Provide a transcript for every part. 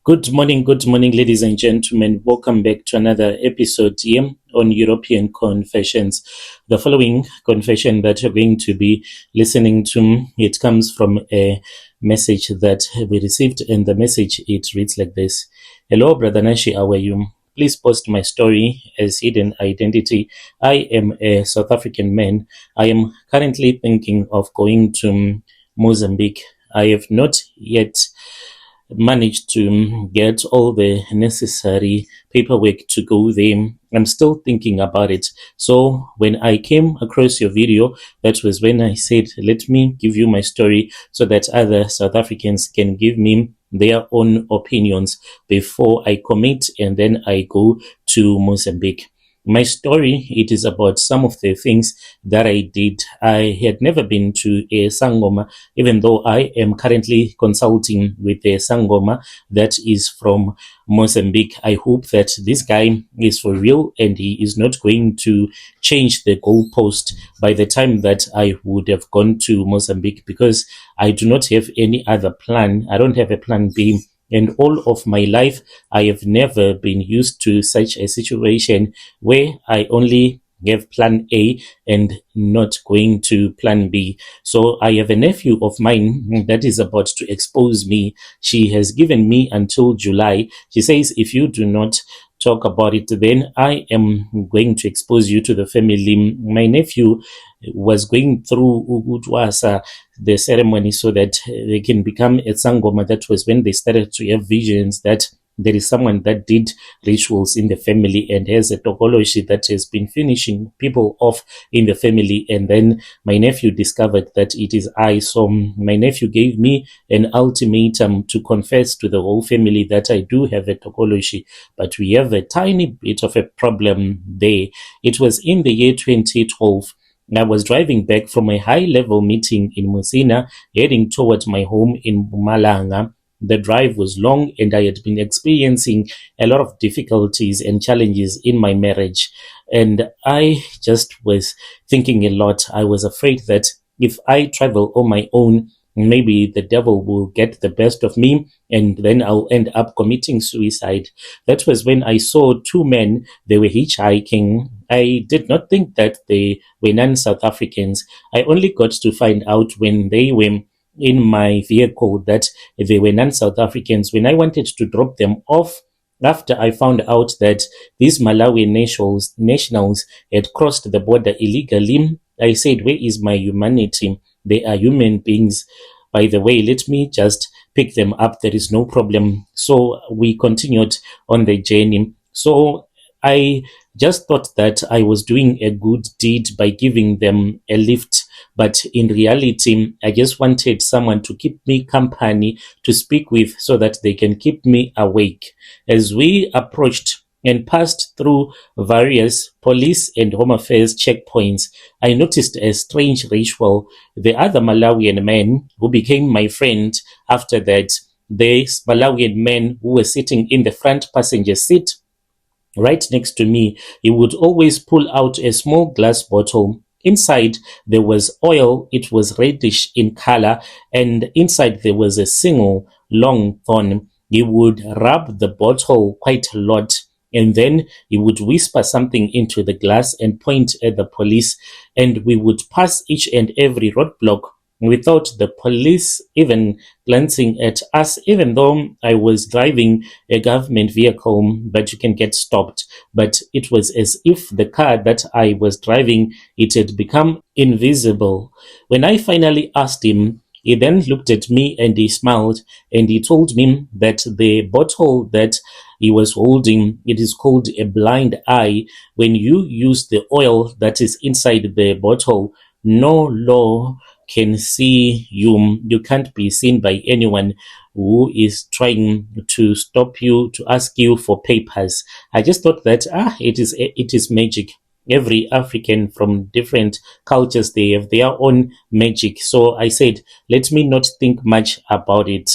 Good morning, ladies and gentlemen. Welcome back to another episode here on European Confessions. The following confession that you're going to be listening to, it comes from a message that we received, and the message, it reads like this. Hello, Brother Nashi, how are you? Please post my story as hidden identity. I am a South African man. I am currently thinking of going to Mozambique. I have not yet managed to get all the necessary paperwork to go there. I'm still thinking about it. So when I came across your video, that was when I said, let me give you my story so that other South Africans can give me their own opinions before I commit and then I go to Mozambique. My story, it is about some of the things that I did. I had never been to a Sangoma, even though I am currently consulting with a Sangoma that is from Mozambique. I hope that this guy is for real and he is not going to change the goalpost by the time that I would have gone to Mozambique, because I do not have any other plan. I don't have a plan B. And all of my life, I have never been used to such a situation where I only have plan A and not going to plan B. So I have a nephew of mine that is about to expose me. She has given me until July. She says, if you do not talk about it, then I am going to expose you to the family. My nephew was going through the ceremony so that they can become a Sangoma. That was when they started to have visions that there is someone that did rituals in the family and has a Tokoloshe that has been finishing people off in the family. And then my nephew discovered that it is I. So my nephew gave me an ultimatum to confess to the whole family that I do have a Tokoloshe, but we have a tiny bit of a problem there. It was in the year 2012. I was driving back from a high-level meeting in Musina, heading towards my home in Mpumalanga. The drive was long and I had been experiencing a lot of difficulties and challenges in my marriage. And I just was thinking a lot. I was afraid that if I travel on my own, maybe the devil will get the best of me and then I'll end up committing suicide. That was when I saw two men. They were hitchhiking. I did not think that they were non-South Africans. I only got to find out when they were in my vehicle that they were non-South Africans. When I wanted to drop them off, after I found out that these Malawi nationals had crossed the border illegally, I said, where is my humanity? They are human beings. By the way, let me just pick them up. There is no problem. So we continued on the journey. So I just thought that I was doing a good deed by giving them a lift. But in reality, I just wanted someone to keep me company, to speak with, so that they can keep me awake. As we approached and passed through various police and home affairs checkpoints, I noticed a strange ritual. The other Malawian man who became my friend after that, the Malawian man who was sitting in the front passenger seat right next to me, he would always pull out a small glass bottle. Inside there was oil. It was reddish in color, and inside there was a single long thorn. He would rub the bottle quite a lot, and then he would whisper something into the glass and point at the police, and we would pass each and every roadblock without the police even glancing at us, even though I was driving a government vehicle, but you can get stopped. But it was as if the car that I was driving, it had become invisible. When I finally asked him, he then looked at me and he smiled, and he told me that the bottle that he was holding, it is called a blind eye. When you use the oil that is inside the bottle, no law can see you. You can't be seen by anyone who is trying to stop you, to ask you for papers. I just thought that it is magic. Every African from different cultures, they have their own magic. So I said, let me not think much about it.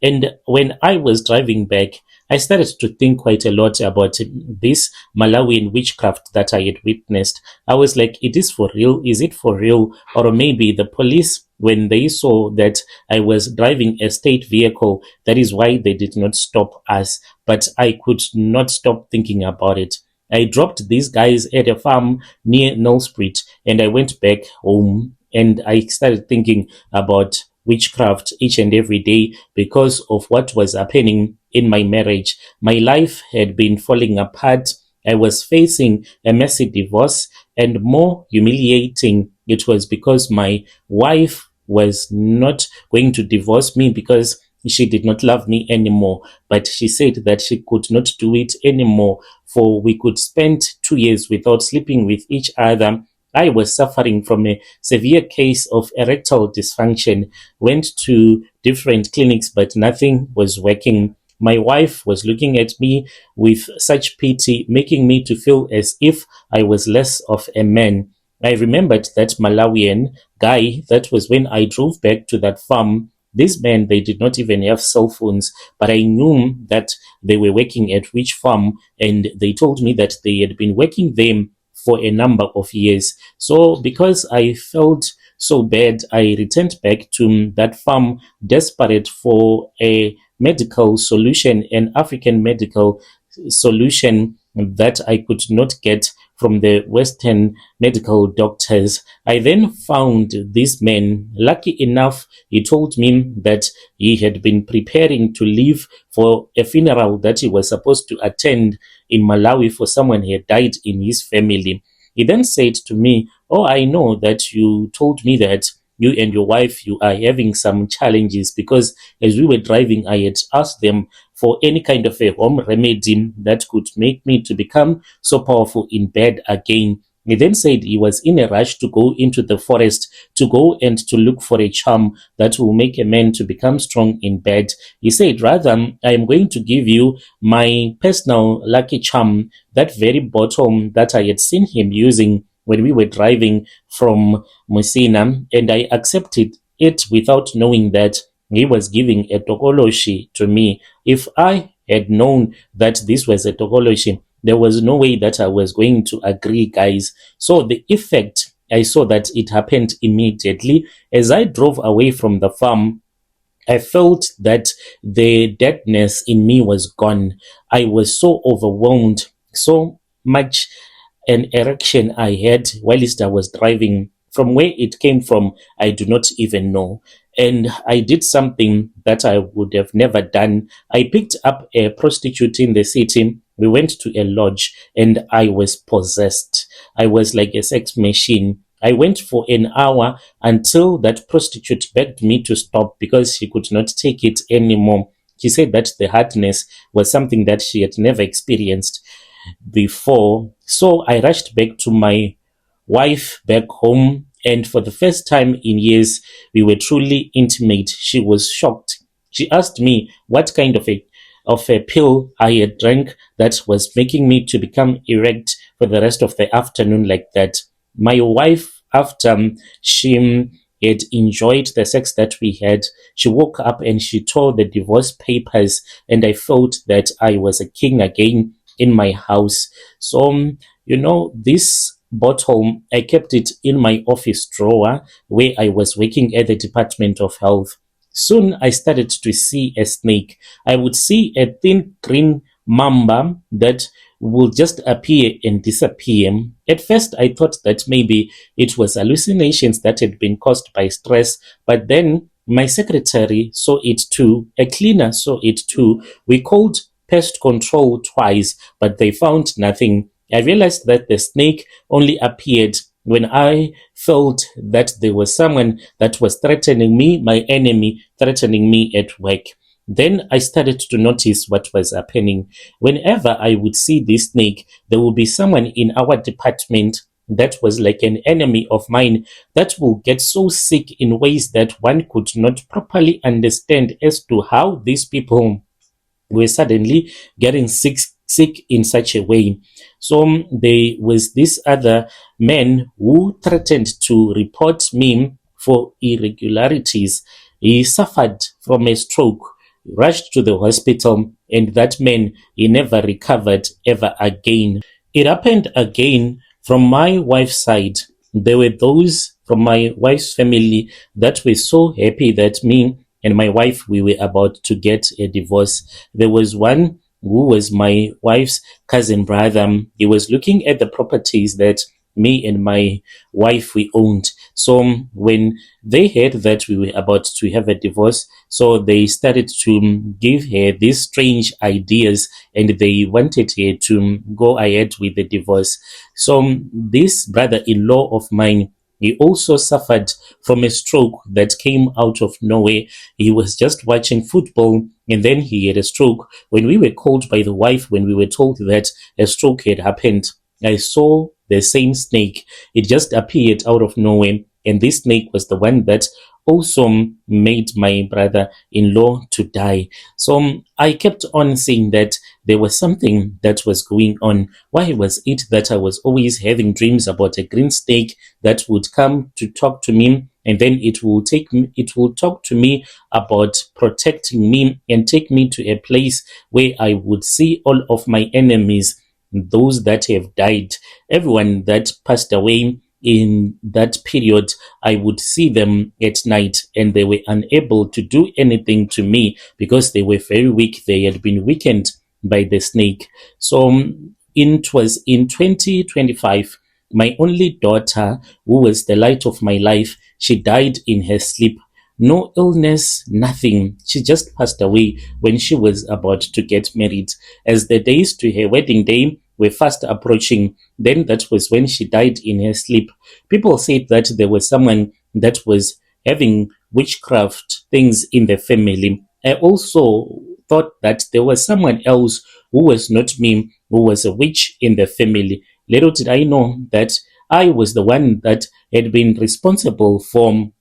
And when I was driving back, I started to think quite a lot about this Malawian witchcraft that I had witnessed. I was like, it is for real? Is it for real? Or maybe the police, when they saw that I was driving a state vehicle, that is why they did not stop us. But I could not stop thinking about it. I dropped these guys at a farm near Nullspruit and I went back home and I started thinking about witchcraft each and every day because of what was happening in my marriage. My life had been falling apart. I was facing a messy divorce, and more humiliating, it was because my wife was not going to divorce me because she did not love me anymore, but she said that she could not do it anymore, for we could spend 2 years without sleeping with each other. I was suffering from a severe case of erectile dysfunction, went to different clinics, but nothing was working. My wife was looking at me with such pity, making me to feel as if I was less of a man. I remembered that Malawian guy. That was when I drove back to that farm. These men, they did not even have cell phones, but I knew that they were working at which farm, and they told me that they had been working them for a number of years. So because I felt so bad, I returned back to that farm desperate for a medical solution, an African medical solution that I could not get from the Western medical doctors. I then found this man. Lucky enough, he told me that he had been preparing to leave for a funeral that he was supposed to attend in Malawi for someone who had died in his family. He then said to me, "Oh, I know that you told me that you and your wife, you are having some challenges because as we were driving, I had asked them for any kind of a home remedy that could make me to become so powerful in bed again." He then said he was in a rush to go into the forest to go and to look for a charm that will make a man to become strong in bed. He said, "Rather, I am going to give you my personal lucky charm, that very bottle that I had seen him using when we were driving from Musina, and I accepted it without knowing that he was giving a Tokoloshe to me. If I had known that this was a Tokoloshe, there was no way that I was going to agree, guys." So the effect, I saw that it happened immediately. As I drove away from the farm, I felt that the deadness in me was gone. I was so overwhelmed, so much an erection I had whilst I was driving. From where it came from, I do not even know. And I did something that I would have never done. I picked up a prostitute in the city. We went to a lodge and I was possessed. I was like a sex machine. I went for an hour until that prostitute begged me to stop because she could not take it anymore. She said that the hardness was something that she had never experienced before. So I rushed back to my wife back home, and for the first time in years, we were truly intimate. She was shocked. She asked me what kind of a pill I had drank that was making me to become erect for the rest of the afternoon like that. My wife, after she had enjoyed the sex that we had, she woke up and she tore the divorce papers, and I felt that I was a king again in my house. So, this bottle, I kept it in my office drawer where I was working at the Department of Health. Soon I started to see a snake. I would see a thin green mamba that will just appear and disappear. At first, I thought that maybe it was hallucinations that had been caused by stress, but then my secretary saw it too, a cleaner saw it too. We called pest control twice, but they found nothing. I realized that the snake only appeared when I felt that there was someone that was threatening me, my enemy, threatening me at work. Then I started to notice what was happening. Whenever I would see this snake, there would be someone in our department that was like an enemy of mine that will get so sick in ways that one could not properly understand as to how these people were suddenly getting sick in such a way. So there was this other man who threatened to report me for irregularities. He suffered from a stroke. rushed to the hospital, and that man, he never recovered ever again. It happened again from my wife's side. There were those from my wife's family that were so happy that me and my wife, we were about to get a divorce. There was one who was my wife's cousin brother. He was looking at the properties that me and my wife we owned. So when they heard that we were about to have a divorce, so they started to give her these strange ideas, and they wanted her to go ahead with the divorce. So this brother-in-law of mine, he also suffered from a stroke that came out of nowhere. He was just watching football, and then he had a stroke. When we were called by the wife, when we were told that a stroke had happened, I saw the same snake. It just appeared out of nowhere, and this snake was the one that also made my brother-in-law to die. So I kept on saying that there was something that was going on. Why was it that I was always having dreams about a green snake that would come to talk to me, and then it will talk to me about protecting me and take me to a place where I would see all of my enemies, those that have died, everyone that passed away in that period. I would see them at night, and they were unable to do anything to me because they were very weak. They had been weakened by the snake. So it was in 2025, my only daughter, who was the light of my life, she died in her sleep. No illness, nothing. She just passed away when she was about to get married. As the days to her wedding day were fast approaching, then that was when she died in her sleep. People said that there was someone that was having witchcraft things in the family. I also thought that there was someone else who was not me, who was a witch in the family. Little did I know that I was the one that had been responsible for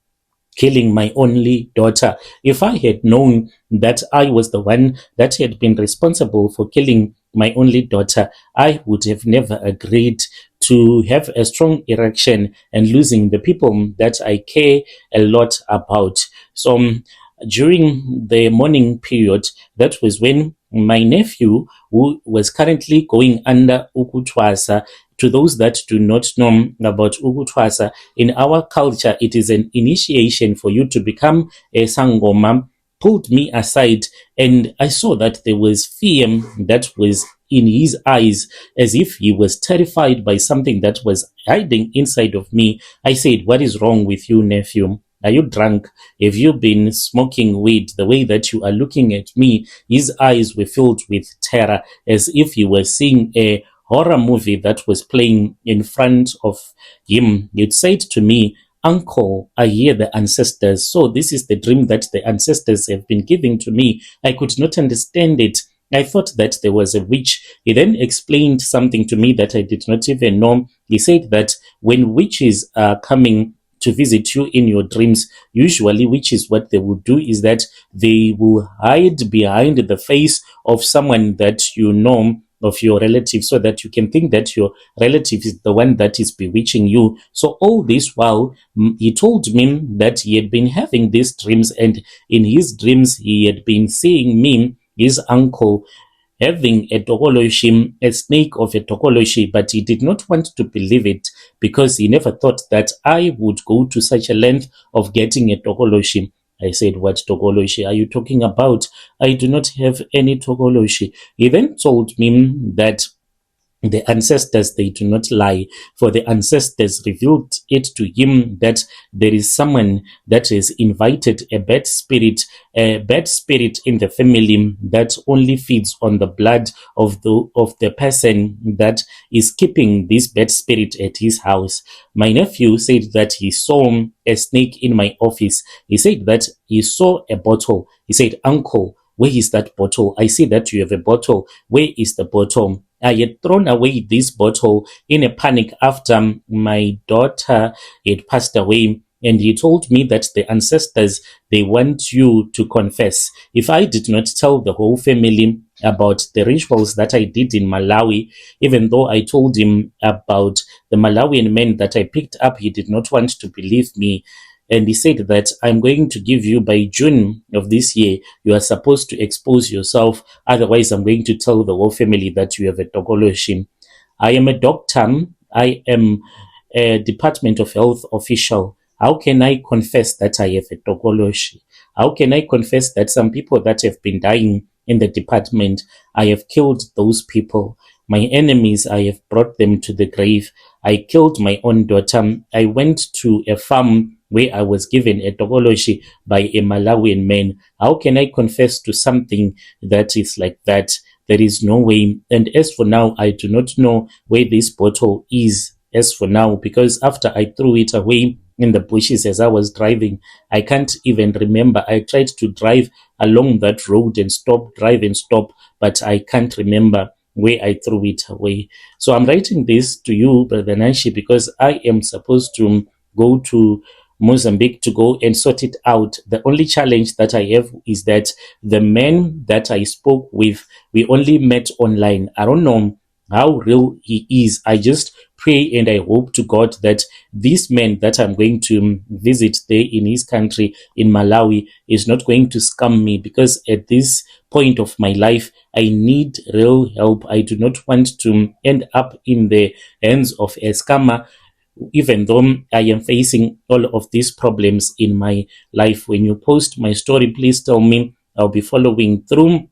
killing my only daughter. If I had known that I was the one that had been responsible for killing my only daughter, I would have never agreed to have a strong erection and losing the people that I care a lot about. So during the morning period, that was when my nephew, who was currently going under ukutwasa. To those that do not know about ukutwasa, in our culture, it is an initiation for you to become a sangoma, pulled me aside, and I saw that there was fear that was in his eyes, as if he was terrified by something that was hiding inside of me. I said, "What is wrong with you, nephew? Are you drunk? Have you been smoking weed?" The way that you are looking at me, his eyes were filled with terror, as if he was seeing a horror movie that was playing in front of him. He said to me, "Uncle, I hear the ancestors. So this is the dream that the ancestors have been giving to me." I could not understand it. I thought that there was a witch. He then explained something to me that I did not even know. He said that when witches are coming to visit you in your dreams, usually witches, what they will do is that they will hide behind the face of someone that you know, of your relative, so that you can think that your relative is the one that is bewitching you. So all this while, he told me that he had been having these dreams, and in his dreams he had been seeing me, his uncle, having a Tokoloshe, a snake of a Tokoloshe, but he did not want to believe it because he never thought that I would go to such a length of getting a Tokoloshe. I said, "What Tokoloshe are you talking about? I do not have any Tokoloshe." He then told me that the ancestors, they do not lie, for the ancestors revealed it to him that there is someone that has invited a bad spirit in the family that only feeds on the blood of the person that is keeping this bad spirit at his house. My nephew said that he saw a snake in my office. He said that he saw a bottle. He said, "Uncle, where is that bottle? I see that you have a bottle. Where is the bottle?" I had thrown away this bottle in a panic after my daughter had passed away, and he told me that the ancestors, they want you to confess. If I did not tell the whole family about the rituals that I did in Malawi, even though I told him about the Malawian men that I picked up, he did not want to believe me. and he said that I'm going to give you by June of this year. You are supposed to expose yourself, otherwise I'm going to tell the whole family that you have a Tokoloshe. I am a doctor. I am a Department of Health official. How can I confess that I have a Tokoloshe? How can I confess that some people that have been dying in the department, I have killed those people? My enemies, I have brought them to the grave. I killed my own daughter. I went to a farm where I was given a Tokoloshe by a Malawian man. How can I confess to something that is like that? There is no way. And as for now, I do not know where this bottle is as for now, because after I threw it away in the bushes as I was driving, I can't even remember. I tried to drive along that road and stop, drive and stop, but I can't remember where I threw it away. So I'm writing this to you, Brother Nanshi, because I am supposed to go to Mozambique to go and sort it out. The only challenge that I have is that the man that I spoke with, we only met online. I don't know how real he is. I just pray and I hope to God that this man that I'm going to visit there in his country, in Malawi, is not going to scam me, because at this point of my life, I need real help. I do not want to end up in the hands of a scammer, even though I am facing all of these problems in my life. When you post my story, please tell me. I'll be following through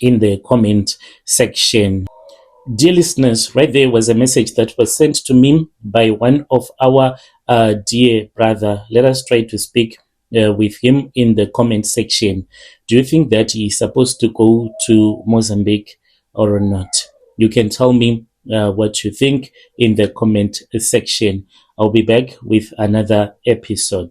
in the comment section. Dear listeners, right there was a message that was sent to me by one of our dear brother. Let us try to speak with him in the comment section. Do you think that he's supposed to go to Mozambique or not? You can tell me what you think in the comment section. I'll be back with another episode.